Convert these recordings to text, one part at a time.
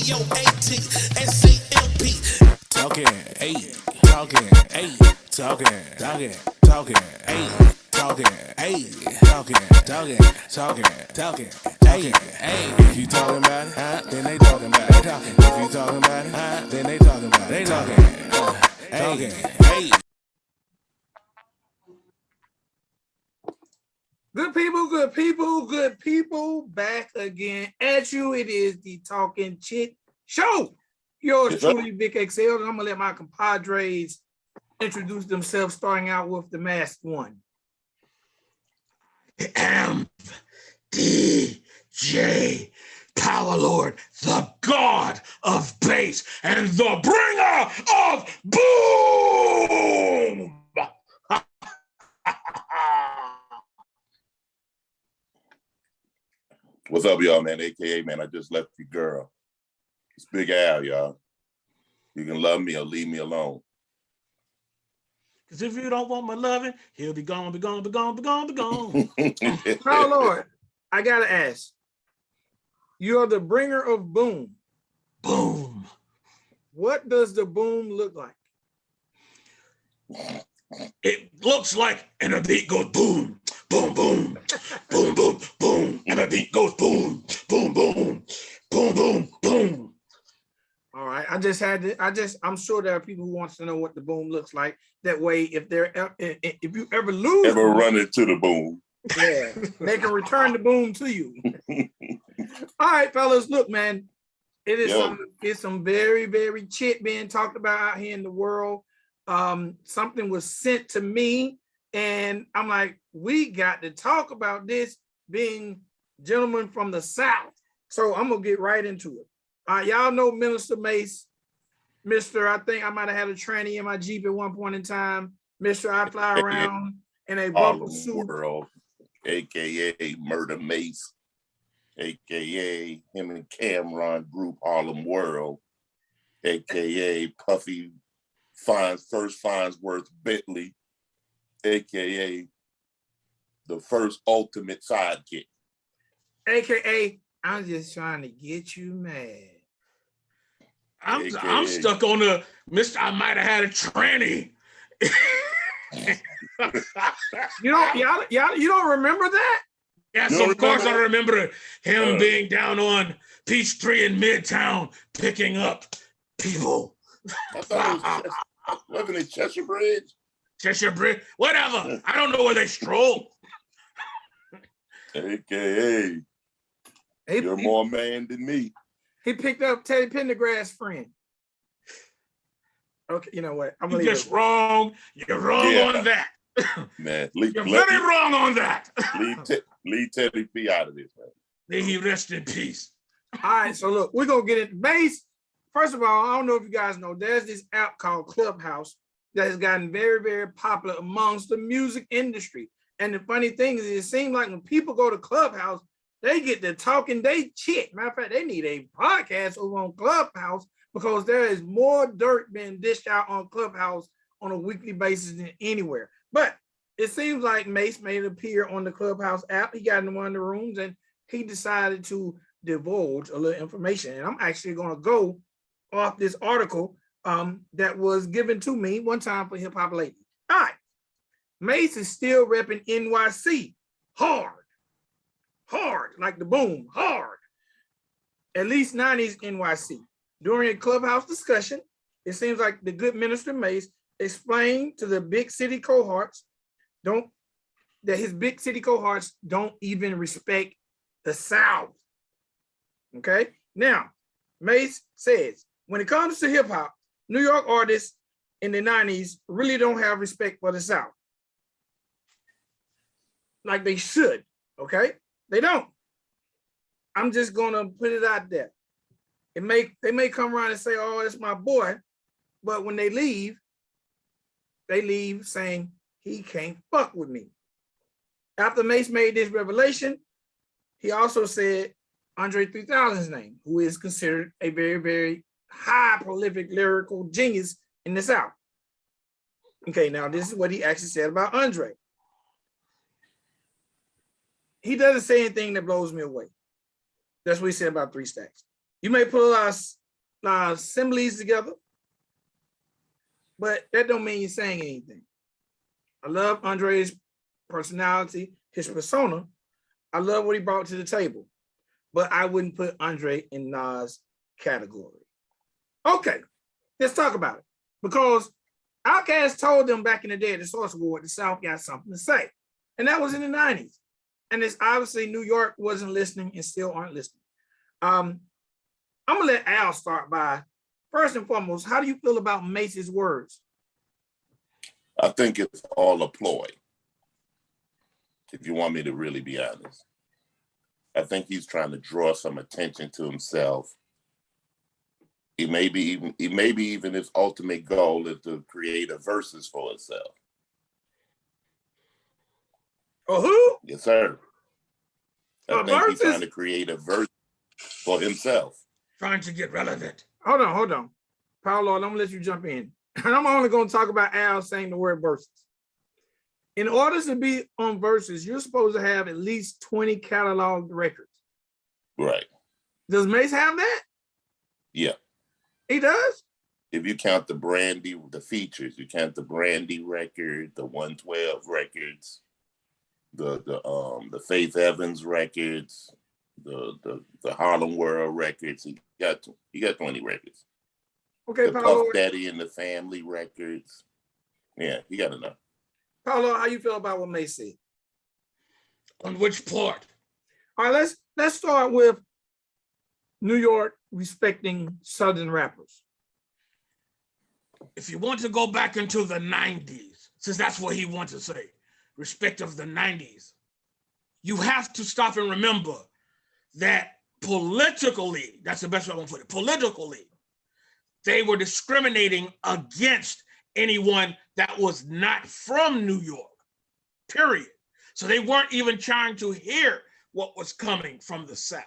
P-O-A-T-S-A-M-P. Talking, hey, talking, hey, talking, talking, talking, hey, talking, hey, talking, talking, talking, talking, hey, hey. If you talking about it, then they talking about it. They talking. If you talking about it, then they talking about it. They talking, talking, hey. Good people, back again at you. It is the Talking Chit Show. Yours truly, Vic XL, and I'm gonna let my compadres introduce themselves, starting out with the masked one. I am DJ Power Lord, the god of bass and the bringer of boom. What's up, y'all, man? AKA, man, I just left your girl. It's Big Al, y'all. You can love me or leave me alone. Because if you don't want my loving, he'll be gone, be gone, be gone, be gone, be gone. Oh, Lord, I got to ask. You're the bringer of boom. Boom. What does the boom look like? It looks like, and the beat goes boom, boom, boom, boom, boom, boom, and the beat goes boom, boom, boom, boom, boom, boom. All right, I'm sure there are people who wants to know what the boom looks like. That way, if you ever lose, ever run into the boom, yeah, they can return the boom to you. All right, fellas, look, man, it's some very, very chit being talked about out here in the world. Something was sent to me, and I'm like, we got to talk about this, being gentlemen from the South. So I'm gonna get right into it. Y'all know Minister Mase, Mr. I think I might have had a tranny in my Jeep at one point in time. Mr. I fly around in a bumper suit. World, AKA Murder Mase, AKA him and Cameron Group Harlem World, AKA Puffy Farnsworth Bentley, AKA the first ultimate sidekick. AKA I'm just trying to get you mad. I'm stuck on the Mr. I might have had a tranny. You don't remember that? Yes, of course I remember him being down on Peachtree in Midtown picking up people. I thought it was living in Cheshire Bridge. Cheshire Bridge, whatever. I don't know where they stroll. AKA, you're more man than me. He picked up Teddy Pendergrass' friend. Okay, you know what? You're just wrong. You're wrong on that. Man, you're very wrong on that. Leave Teddy P out of this, man. May he rest in peace. All right, so look, we're gonna get into bass. First of all, I don't know if you guys know, there's this app called Clubhouse that has gotten very, very popular amongst the music industry. And the funny thing is, it seems like when people go to Clubhouse, they get to talking they shit. Matter of fact, they need a podcast over on Clubhouse because there is more dirt being dished out on Clubhouse on a weekly basis than anywhere. But it seems like Mase made it appear on the Clubhouse app. He got in one of the rooms and he decided to divulge a little information. And I'm actually going to go off this article that was given to me one time for Hip Hop Lady. All right. Mase is still repping NYC hard, like the boom, hard. At least 90s NYC. During a Clubhouse discussion, it seems like the good Minister Mase explained to the big city cohorts that his big city cohorts don't even respect the South. Okay? Now, Mase says, when it comes to hip hop, New York artists in the 90s really don't have respect for the South. Like they should, okay? They don't. I'm just gonna put it out there. They may come around and say, oh, it's my boy, but when they leave saying he can't fuck with me. After Mase made this revelation, he also said Andre 3000's name, who is considered a very, very high prolific lyrical genius in the South. Okay, now this is what he actually said about Andre. He doesn't say anything that blows me away. That's what he said about 3 Stacks. You may put a lot of similes together, but that don't mean you're saying anything. I love Andre's personality, his persona. I love what he brought to the table, but I wouldn't put Andre in Nas' category. Okay, let's talk about it. Because Outkast told them back in the day at the Source Award, the South got something to say. And that was in the 90s. And it's obviously New York wasn't listening and still aren't listening. I'm gonna let Al start by, first and foremost, how do you feel about Mace's words? I think it's all a ploy, if you want me to really be honest. I think he's trying to draw some attention to himself. He may be even his ultimate goal is to create a versus for himself. Oh, who? Yes, sir. I think he's versus? trying to create a verse for himself. Trying to get relevant. Hold on. Paolo, I'm gonna let you jump in. And I'm only gonna talk about Al saying the word versus. In order to be on versus, you're supposed to have at least 20 cataloged records. Right. Does Mace have that? Yeah. He does? If you count the Brandy, the features, you count the Brandy record, the 112 records, the Faith Evans records, the Harlem World records, he got 20 records. Okay, the Paolo. Puff Daddy and the Family records. Yeah, he got enough. Paolo, how you feel about what Mace said? On which part? All right, let's start with New York respecting Southern rappers. If you want to go back into the 90s, since that's what he wants to say, respect of the 90s, you have to stop and remember that politically, that's the best way I want to put it, politically, they were discriminating against anyone that was not from New York, period. So they weren't even trying to hear what was coming from the South.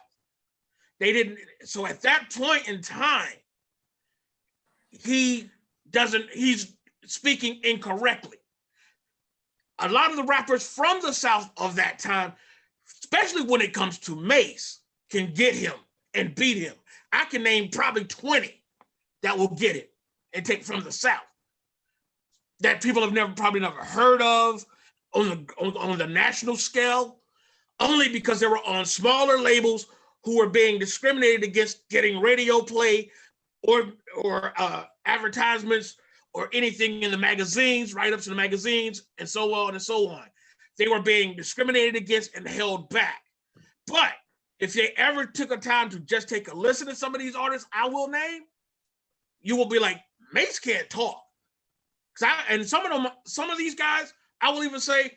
They didn't. So at that point in time, he's speaking incorrectly. A lot of the rappers from the South of that time, especially when it comes to Mase, can get him and beat him. I can name probably 20 that will get it and take from the South that people have probably never heard of on the national scale, only because they were on smaller labels who were being discriminated against getting radio play or advertisements or anything in the magazines, write-ups in the magazines, and so on and so on. They were being discriminated against and held back. But if they ever took a time to just take a listen to some of these artists I will name, you will be like, Mase can't talk. And some of these guys, I will even say,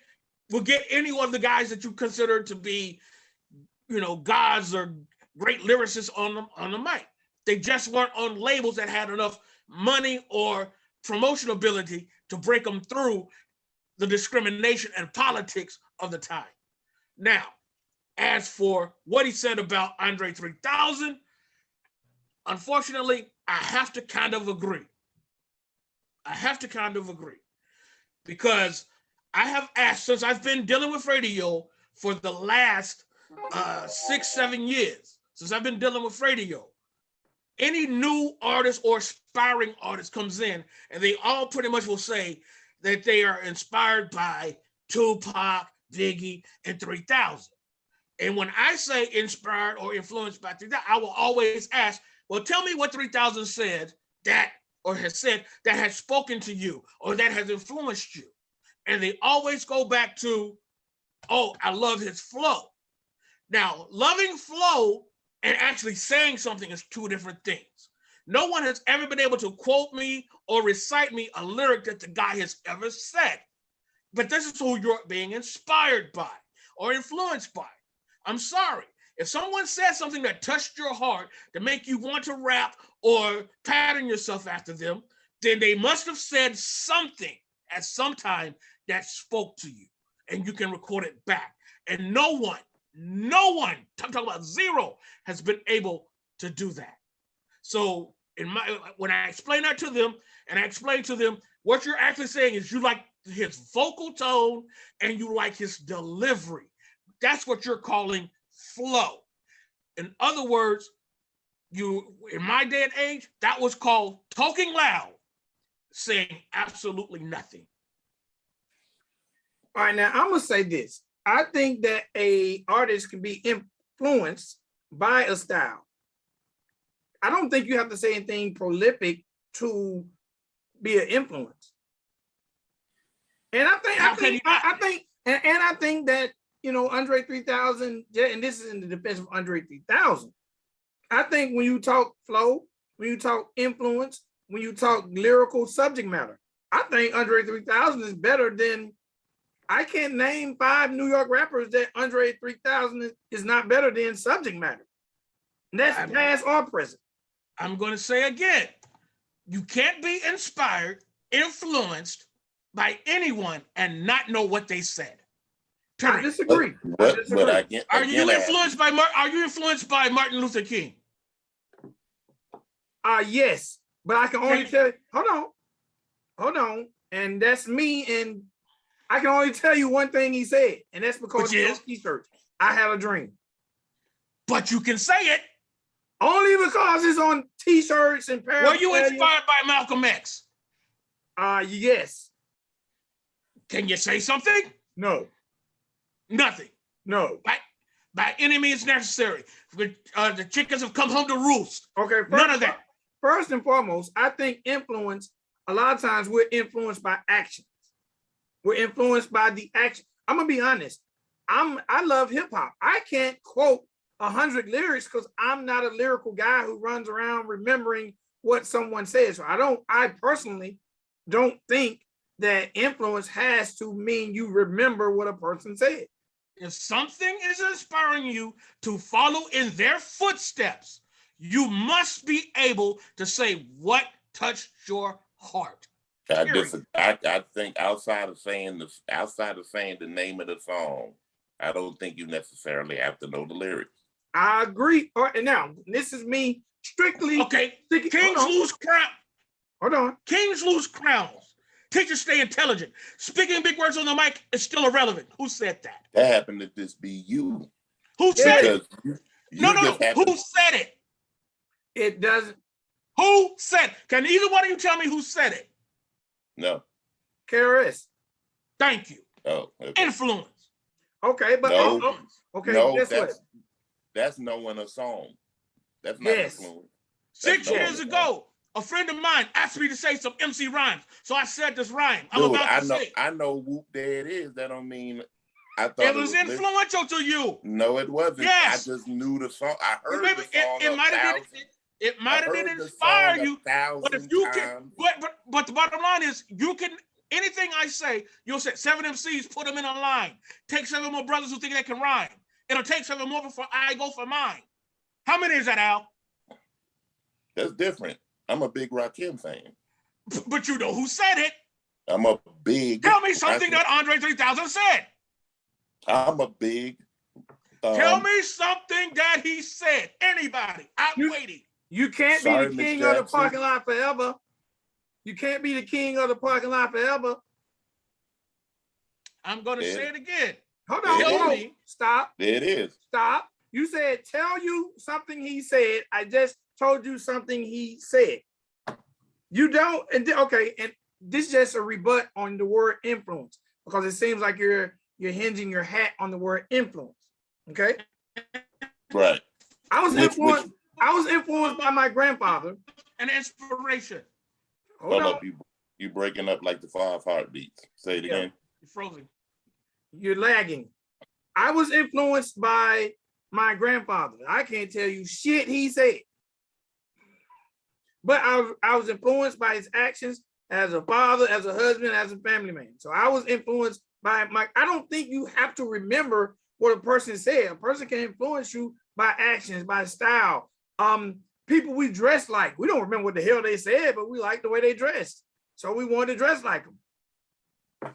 will get any of the guys that you consider to be, gods or great lyricists on the mic. They just weren't on labels that had enough money or promotional ability to break them through the discrimination and politics of the time. Now, as for what he said about Andre 3000, unfortunately, I have to kind of agree. Because I have asked, since I've been dealing with radio for the last 6-7 years, since I've been dealing with radio, any new artist or aspiring artist comes in and they all pretty much will say that they are inspired by Tupac, Biggie, and 3000. And when I say inspired or influenced by 3000, I will always ask, well, tell me what 3000 said that, or has said that has spoken to you or that has influenced you. And they always go back to, oh, I love his flow. Now, loving flow and actually saying something is two different things. No one has ever been able to quote me or recite me a lyric that the guy has ever said. But this is who you're being inspired by or influenced by. I'm sorry. If someone said something that touched your heart to make you want to rap or pattern yourself after them, then they must have said something at some time that spoke to you, and you can record it back. And no one, I'm talking about zero, has been able to do that. So when I explain that to them, and I explain to them, what you're actually saying is you like his vocal tone and you like his delivery. That's what you're calling flow. In other words, in my day and age, that was called talking loud, saying absolutely nothing. All right, now I'm gonna say this. I think that a artist can be influenced by a style. I don't think you have to say anything prolific to be an influence. And I think that, you know, Andre 3000, and this is in the defense of Andre 3000. I think when you talk flow, when you talk influence, when you talk lyrical subject matter, I think Andre 3000 is better than, I can't name 5 New York rappers that Andre 3000 is not better than subject matter. And that's past or present. I'm going to say again, you can't be inspired, influenced by anyone and not know what they said. I disagree. But are you influenced by Martin Luther King? Yes, but I can only tell you, hold on. And that's me, and I can only tell you one thing he said, and that's because it's on t-shirts. I have a dream. But you can say it. Only because it's on t-shirts and paraphernalia. Were you inspired by Malcolm X? Yes. Can you say something? No. Nothing. No. By any means necessary. The chickens have come home to roost. Okay. None of that. First and foremost, I think influence, a lot of times we're influenced by actions. We're influenced by the action. I'm going to be honest. I love hip hop. I can't quote 100 lyrics because I'm not a lyrical guy who runs around remembering what someone says. So I personally don't think that influence has to mean you remember what a person said. If something is inspiring you to follow in their footsteps, you must be able to say what touched your heart. I think outside of saying the name of the song, I don't think you necessarily have to know the lyrics. I agree. All right, now this is me strictly. Okay. Kings lose crown. Hold on. Kings lose crowns. Teachers stay intelligent. Speaking big words on the mic is still irrelevant. Who said that? That happened to just be you. Who said it? No. Who said it? It doesn't. Who said? Can either one of you tell me who said it? No. KRS. Thank you. Oh. Okay. Influence. Okay, but no. Okay. No, guess that's knowing a song. That's not influence. 6 years ago, a friend of mine asked me to say some MC rhymes, so I said this rhyme. I know Whoop There It Is. That don't mean I thought it was influential to you. No, it wasn't. Yes. I just knew the song. I heard the song. It might have been inspire you, but if you can, but the bottom line is you can. Anything I say, you'll say 7 MCs, put them in a line. Take 7 more brothers who think they can rhyme. It'll take 7 more before I go for mine. How many is that, Al? That's different. I'm a big Rakim fan. But you know who said it. I'm a big. Tell me something that Andre 3000 said. I'm a big. Tell me something that he said. Anybody. I'm waiting. You can't be the king of the parking lot forever. You can't be the king of the parking lot forever. I'm going to say it again. Hold on. Stop. There it is. Stop. You said, tell you something he said. I just told you something he said. You don't. And this is just a rebut on the word influence, because it seems like you're hinging your hat on the word influence. Okay. Right. I was influenced by my grandfather. An inspiration. Hold up, you breaking up like the 5 heartbeats. Say it again. You're frozen. You're lagging. I was influenced by my grandfather. I can't tell you shit he said. But I was influenced by his actions as a father, as a husband, as a family man. So I was influenced by I don't think you have to remember what a person said. A person can influence you by actions, by style. People we dress like, we don't remember what the hell they said, but we like the way they dressed. So we wanted to dress like them.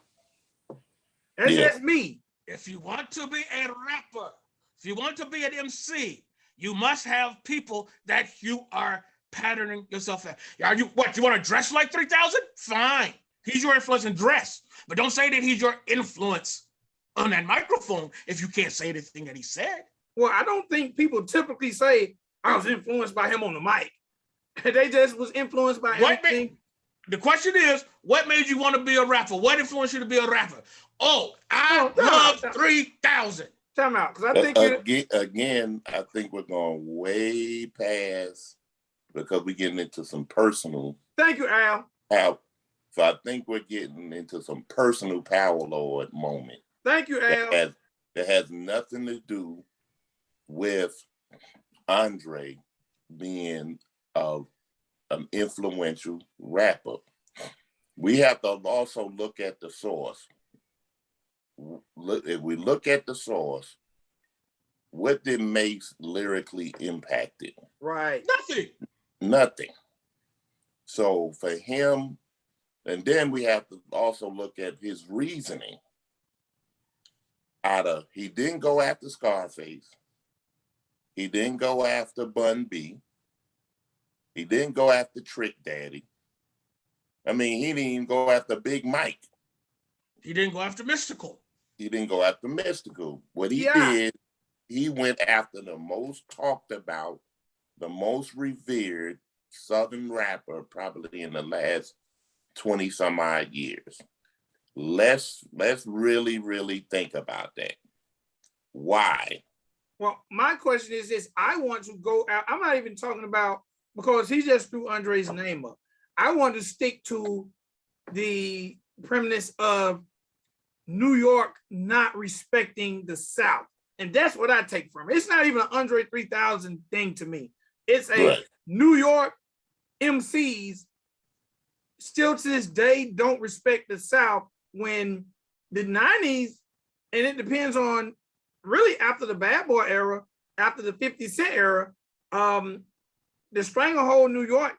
That's just me. If you want to be a rapper, if you want to be an MC, you must have people that you are patterning yourself at. You want to dress like 3000? Fine. He's your influence in dress. But don't say that he's your influence on that microphone if you can't say anything that he said. Well, I don't think people typically say, I was influenced by him on the mic. They just was influenced by everything. The question is, what made you want to be a rapper? What influenced you to be a rapper? Oh, I love 3000. Time out, because I think again, I think we're going way past because we're getting into some personal. Thank you, Al. So I think we're getting into some personal power lord moment. Thank you, Al. That has nothing to do with Andre being an influential rapper. We have to also look at the source. If we look at the source, what did Mase lyrically impact it? Right. Nothing. So for him, and then we have to also look at his reasoning. He didn't go after Scarface. He didn't go after Bun B. He didn't go after Trick Daddy. I mean, he didn't even go after Big Mike. He didn't go after Mystical. What he did, he went after the most talked about, the most revered Southern rapper probably in the last 20 some odd years. Let's really, really think about that. Why? Well, my question is this. I want to go out. I'm not even talking about, because he just threw Andre's name up. I want to stick to the premise of New York not respecting the South. And that's what I take from it. It's not even an Andre 3000 thing to me. It's a New York MCs still to this day don't respect the South, when the 90s, and it depends on really after the Bad Boy era, after the 50 Cent era, the stranglehold New York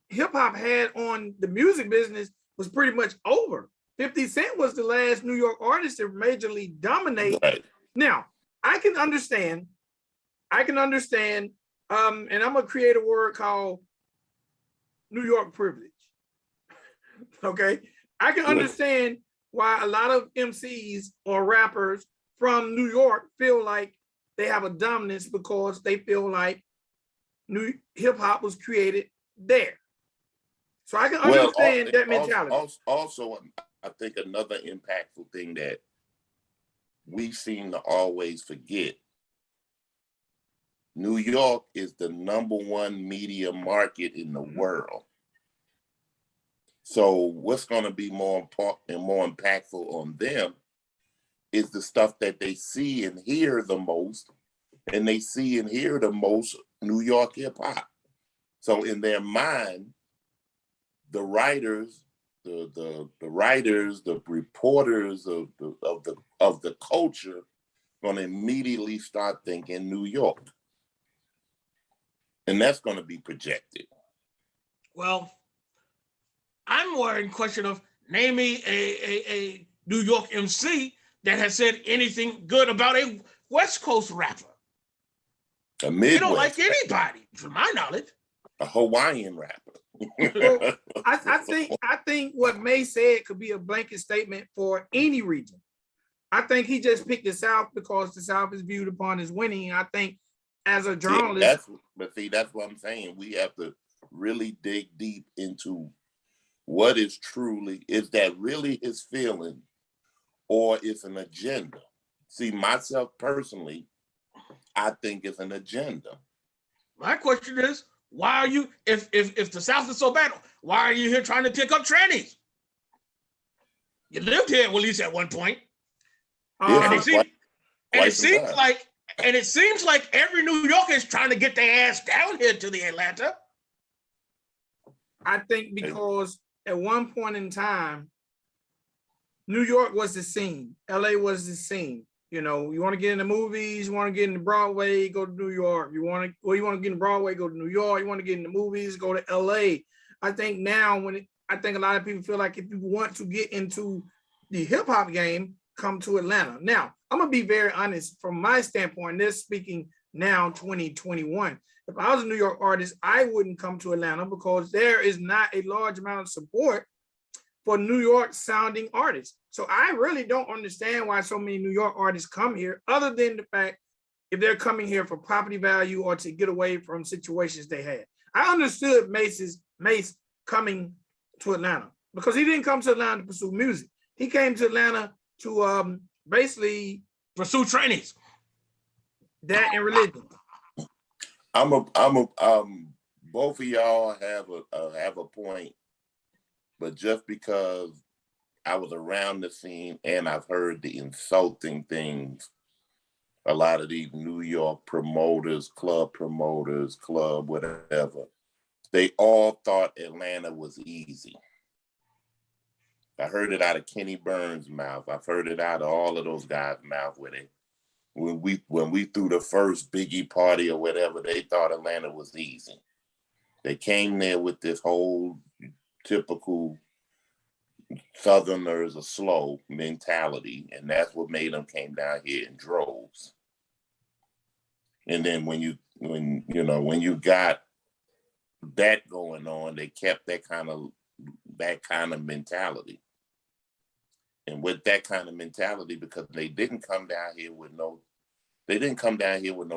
hip hop had on the music business was pretty much over. 50 Cent was the last New York artist to majorly dominate. Right. Now, I can understand, and I'm gonna create a word called New York privilege. Okay, I can understand why a lot of MCs or rappers from New York feel like they have a dominance, because they feel like new hip hop was created there. So I can understand that mentality. Also, I think another impactful thing that we seem to always forget, New York is the #1 media market in the world. So what's going to be more important and more impactful on them is the stuff that they see and hear the most, and they see and hear the most New York hip hop. So in their mind, the writers, the reporters of the culture, going to immediately start thinking New York, and that's going to be projected. Well, I'm more in question of name me a New York MC that has said anything good about a West Coast rapper. A Midwest. They don't like anybody, from my knowledge. A Hawaiian rapper. Well, I think what May said could be a blanket statement for any region. I think he just picked the South because the South is viewed upon as winning. I think as a journalist, that's what I'm saying. We have to really dig deep into what is that really his feeling, or it's an agenda? See, myself personally, I think it's an agenda. My question is, why are you, if the South is so bad, why are you here trying to pick up trannies? You lived here at least at one point. And it seems like every New Yorker is trying to get their ass down here to the Atlanta. I think because at one point in time, New York was the scene. LA was the scene. You know, you want to get in the movies, you want to get into Broadway, go to New York. You want to get in Broadway, go to New York. You want to get in the movies, go to LA. I think now I think a lot of people feel like if you want to get into the hip hop game, come to Atlanta. Now, I'm gonna be very honest from my standpoint. This speaking now, 2021. If I was a New York artist, I wouldn't come to Atlanta because there is not a large amount of support for New York sounding artists. So I really don't understand why so many New York artists come here, other than the fact if they're coming here for property value or to get away from situations they had. I understood Mase coming to Atlanta because he didn't come to Atlanta to pursue music. He came to Atlanta to basically pursue trainees. That and religion. Both of y'all have a point, but just because I was around the scene and I've heard the insulting things, a lot of these New York promoters, club whatever, they all thought Atlanta was easy. I heard it out of Kenny Burns' mouth. I've heard it out of all of those guys' mouth when we threw the first Biggie party or whatever, they thought Atlanta was easy. They came there with this whole typical Southerners are slow mentality, and that's what made them came down here in droves. And then when you got that going on, they kept that kind of mentality. And with that kind of mentality, because they didn't come down here with no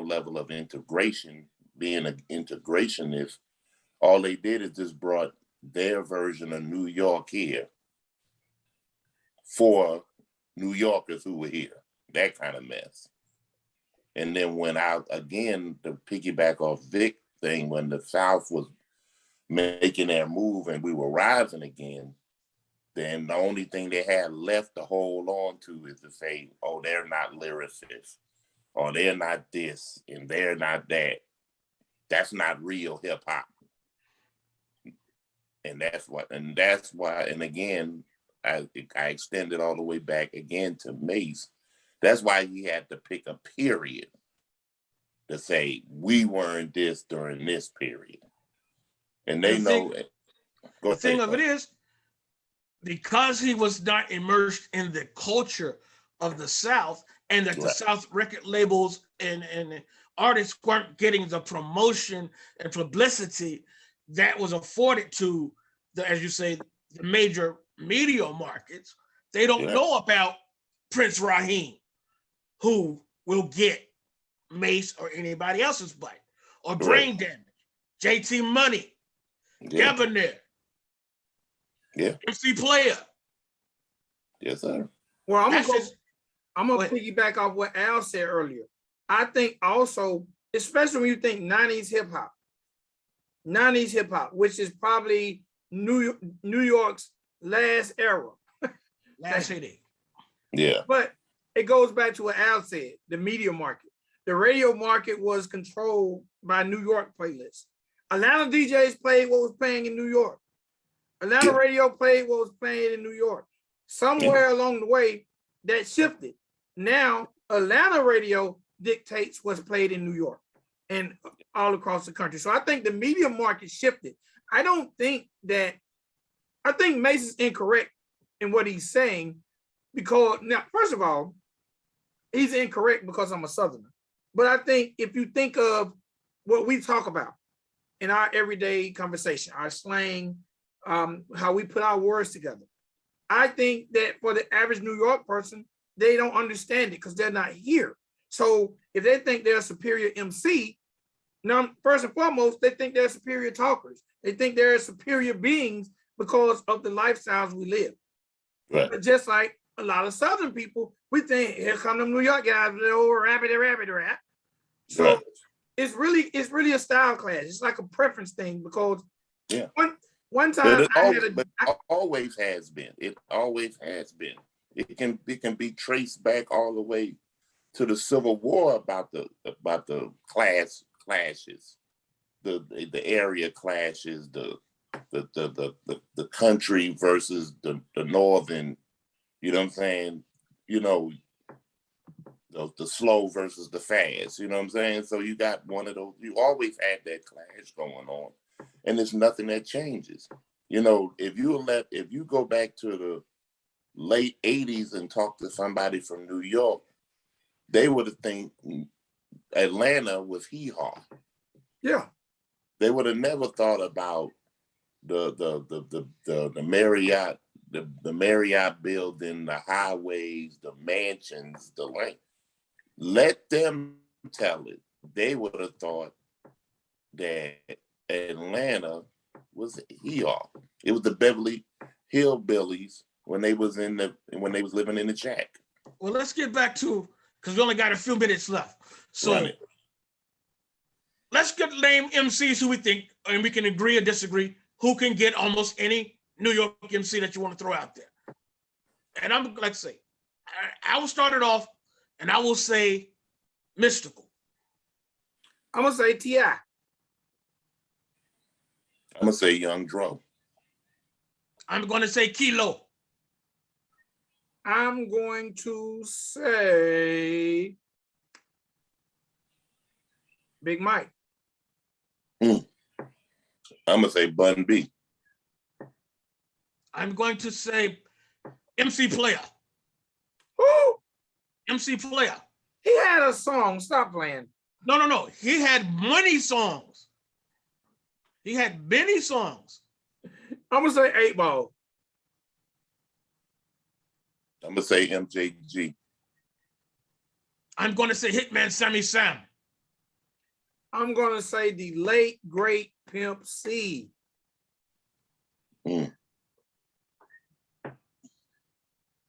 level of integration, being an integrationist. All they did is just brought their version of New York here for New Yorkers who were here. That kind of mess. And then when again, to piggyback off Vic thing, when the South was making their move and we were rising again, then the only thing they had left to hold on to is to say, oh, they're not lyricists, or they're not this, and they're not that. That's not real hip hop. And that's why, and again, I extended all the way back again to Mase. That's why he had to pick a period to say, we weren't this during this period. And they know it. The thing of it is, because he was not immersed in the culture of the South, and that the South record labels and artists weren't getting the promotion and publicity that was afforded to the, as you say, the major media markets, they don't know about Prince Raheem, who will get Mase or anybody else's bite, or Brain Damage, JT Money, Debonair, MC Player. Yes, sir. Well, I'm gonna piggyback off what Al said earlier. I think also, especially when you think 90s hip hop, which is probably New York's last era. Last heyday. Yeah. But it goes back to what Al said, the media market. The radio market was controlled by New York playlists. Atlanta DJs played what was playing in New York. Atlanta radio played what was playing in New York. Somewhere along the way, that shifted. Now, Atlanta radio dictates what's played in New York and all across the country. So I think the media market shifted. I think Mase is incorrect in what he's saying, because now, first of all, he's incorrect because I'm a Southerner. But I think if you think of what we talk about in our everyday conversation, our slang, how we put our words together, I think that for the average New York person, they don't understand it because they're not here. So if they think they're a superior MC, now, first and foremost, they think they're superior talkers. They think they're superior beings because of the lifestyles we live. Right. But just like a lot of Southern people, we think, here come them New York guys with the old rabbit rap. So it's really a style clash. It's like a preference thing, because one time it always has been. It always has been. It can be traced back all the way to the Civil War about the class clashes, the area clashes, the country versus the northern. You know what I'm saying? You know, the slow versus the fast. You know what I'm saying? So you got one of those. You always had that clash going on, and there's nothing that changes. You know, if you go back to the late 80s and talk to somebody from New York, they would have think Atlanta was hee-haw. Yeah. They would have never thought about the Marriott, the Marriott building, the highways, the mansions, the land. Let them tell it, they would have thought that Atlanta was Hill. It was the Beverly Hillbillies when they was living in the shack. Well, let's get back to, because we only got a few minutes left. So let's name MCs who we think, and we can agree or disagree, who can get almost any New York MC that you want to throw out there. And I'm like to say, I will start it off, and I will say Mystical. I'm gonna say T.I. I'm gonna say Young Dro. I'm going to say Kilo. I'm going to say Big Mike. I'm gonna say Bun B. I'm going to say MC Player. Who? MC Player. He had a song. Stop playing. No. He had many songs. He had many songs. I'm gonna say 8 Ball. I'm gonna say MJG. I'm going to say Hitman Sammy Sam. I'm gonna say the late great Pimp C. I'm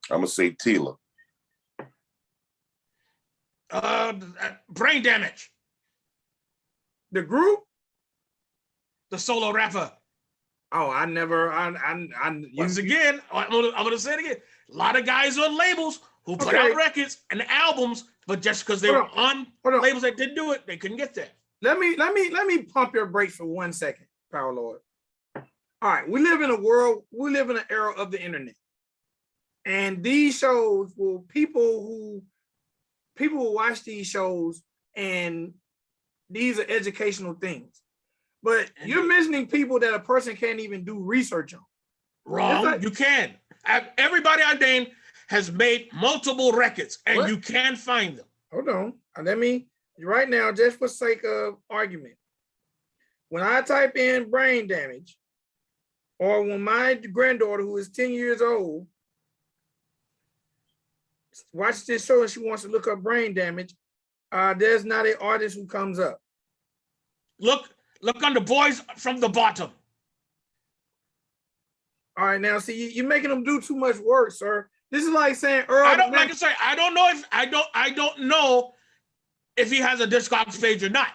gonna say Tila. Brain Damage. The group? The solo rapper. Oh, Once again, I'm gonna say it again. A lot of guys on labels who put out records and albums, but just because they were on labels that didn't do it, they couldn't get there. Let me pump your brakes for 1 second, Power Lord. All right, we live in an era of the internet. And these shows people will watch these shows, and these are educational things. But you're mentioning people that a person can't even do research on. Wrong. You can. Everybody I named has made multiple records, and you can find them. Hold on. Let me, right now, just for sake of argument, when I type in brain damage, or when my granddaughter, who is 10 years old, watch this show and she wants to look up brain damage, there's not an artist who comes up. Look on the Boys from the Bottom. All right, now see, you're making them do too much work, sir. This is like saying Earl. I don't know if he has a Discogs page or not.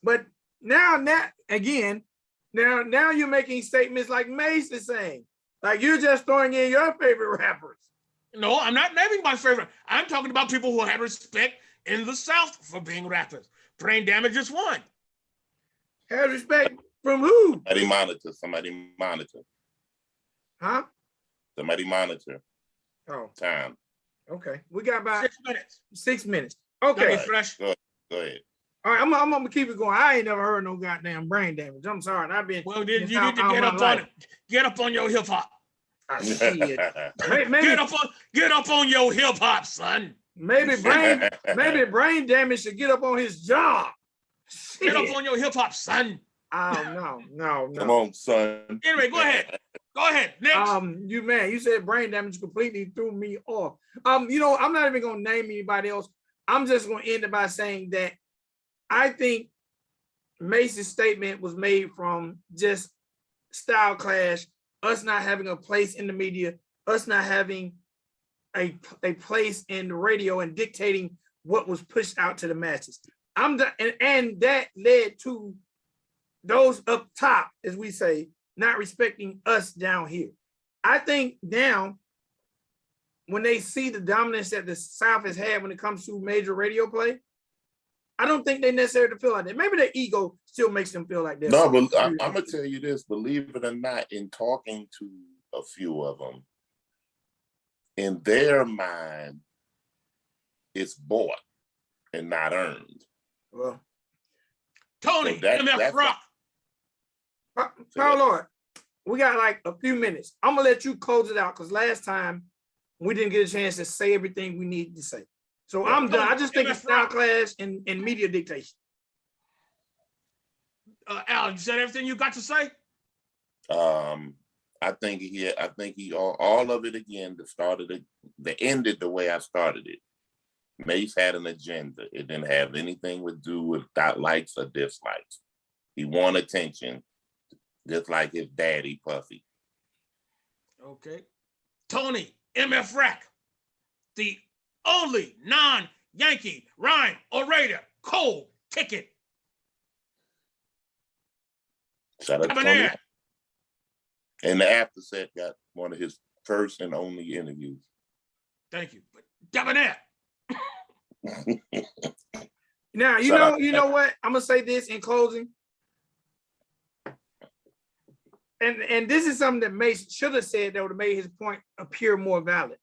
But now again, now you're making statements like Mase is saying, like you're just throwing in your favorite rappers. No, I'm not naming my favorite. I'm talking about people who have respect in the South for being rappers. Brain Damage is one. Has respect from who? Somebody monitor. Huh? Somebody monitor. Oh. Time. Okay. We got about 6 minutes. 6 minutes. Okay. Fresh. Go ahead. All right, I'm gonna keep it going. I ain't never heard no goddamn brain damage. I'm sorry. I've been. Well, you need to get up on it. Get up on your hip hop. Maybe, get up on your hip hop, son. Maybe brain damage should get up on his job. Shit. Get up on your hip hop, son. Oh no. Come on, son. Anyway, go ahead. Go ahead. Next. You said brain damage completely threw me off. I'm not even gonna name anybody else. I'm just gonna end it by saying that I think Mace's statement was made from just style clash, us not having a place in the media, us not having a place in the radio and dictating what was pushed out to the masses. And that led to those up top, as we say, not respecting us down here. I think now, when they see the dominance that the South has had when it comes to major radio play, I don't think they necessarily feel like that. Maybe their ego still makes them feel like that. No, but I'm gonna tell you this, believe it or not, in talking to a few of them, in their mind, it's bought and not earned. Well, Tony, MF Rock. Power Lord, we got like a few minutes. I'm gonna let you close it out because last time we didn't get a chance to say everything we needed to say. So I'm done. I just think it's style clash and media dictation. Al, you said everything you got to say? I think he all of it again, ended the way I started it. Mase had an agenda. It didn't have anything to do with likes or dislikes. He wanted attention, just like his daddy, Puffy. Okay. Tony, MF Rack, the only non-Yankee rhyme orator, cold ticket. Shout out to Tony. Debonair. And the after set got one of his first and only interviews. Thank you. Debonair. Now, you know what? I'm gonna say this in closing. And this is something that Mase should have said that would have made his point appear more valid.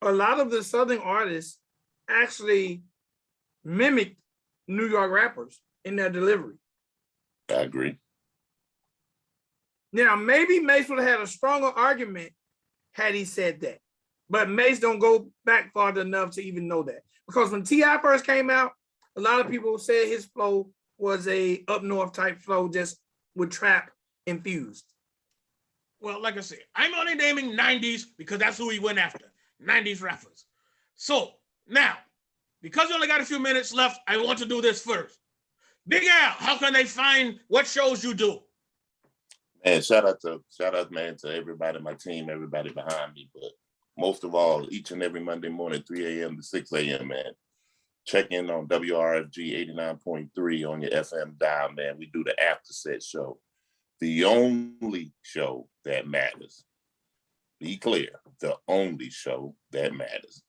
A lot of the Southern artists actually mimicked New York rappers in their delivery. I agree. Now, maybe Mase would have had a stronger argument had he said that. But Mase don't go back far enough to even know that. Because when T.I. first came out, a lot of people said his flow was a up north type flow, just with trap infused. Well, like I said, I'm only naming 90s because that's who he went after, 90s rappers. So now, because we only got a few minutes left, I want to do this first. Big Al, how can they find what shows you do? Man, shout out, man, to everybody, my team, everybody behind me. But most of all, each and every Monday morning, 3 a.m. to 6 a.m., man. Check in on WRFG 89.3 on your FM dial, man. We do the after set show. The only show that matters. Be clear, the only show that matters.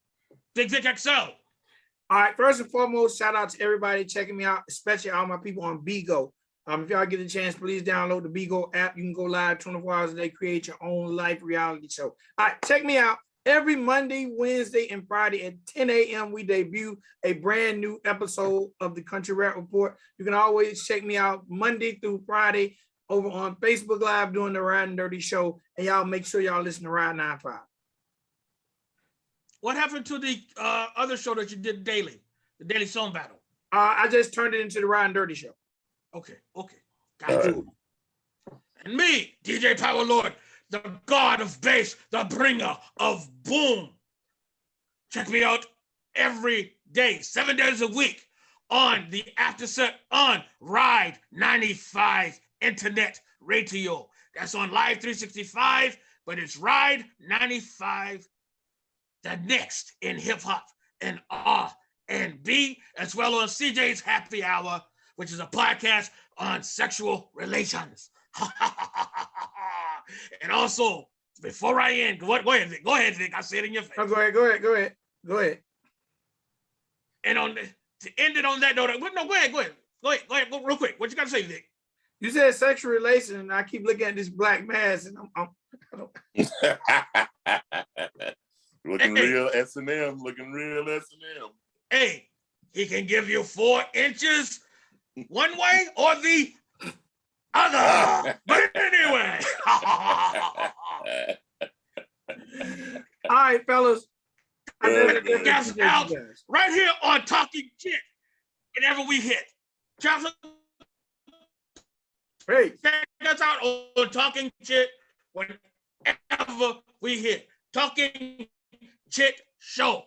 Big Vic XL. All right, first and foremost, shout out to everybody checking me out, especially all my people on Bigo. If y'all get a chance, please download the Bigo app. You can go live 24 hours a day, create your own life reality show. All right, check me out. Every Monday, Wednesday, and Friday at 10 a.m., we debut a brand new episode of the Country Rap Report. You can always check me out Monday through Friday over on Facebook Live doing the Ride and Dirty Show. And y'all make sure y'all listen to Ride 95. What happened to the other show that you did daily, the Daily Song Battle? I just turned it into the Ride and Dirty Show. Okay. Got you. And me, DJ Power Lord, the god of bass, the bringer of boom. Check me out every day, 7 days a week on the after set on Ride 95 Internet Radio. That's on Live 365, but it's Ride 95, the next in hip hop and R&B, as well as CJ's Happy Hour, which is a podcast on sexual relations. And also, before I end, go ahead, Vic. I say it in your face. Oh, go ahead. And to end it on that note, no, go ahead, go real quick. What you got to say, Vic? You said sexual relation, and I keep looking at this black mass, and I'm looking real S&M, Hey, he can give you 4 inches one way or the other. But anyway. All right, fellas. Guys out right here on Talking Shit. Whenever we hit. Travis, hey, check us out on Talking Shit whenever we hit. Talking Shit Show.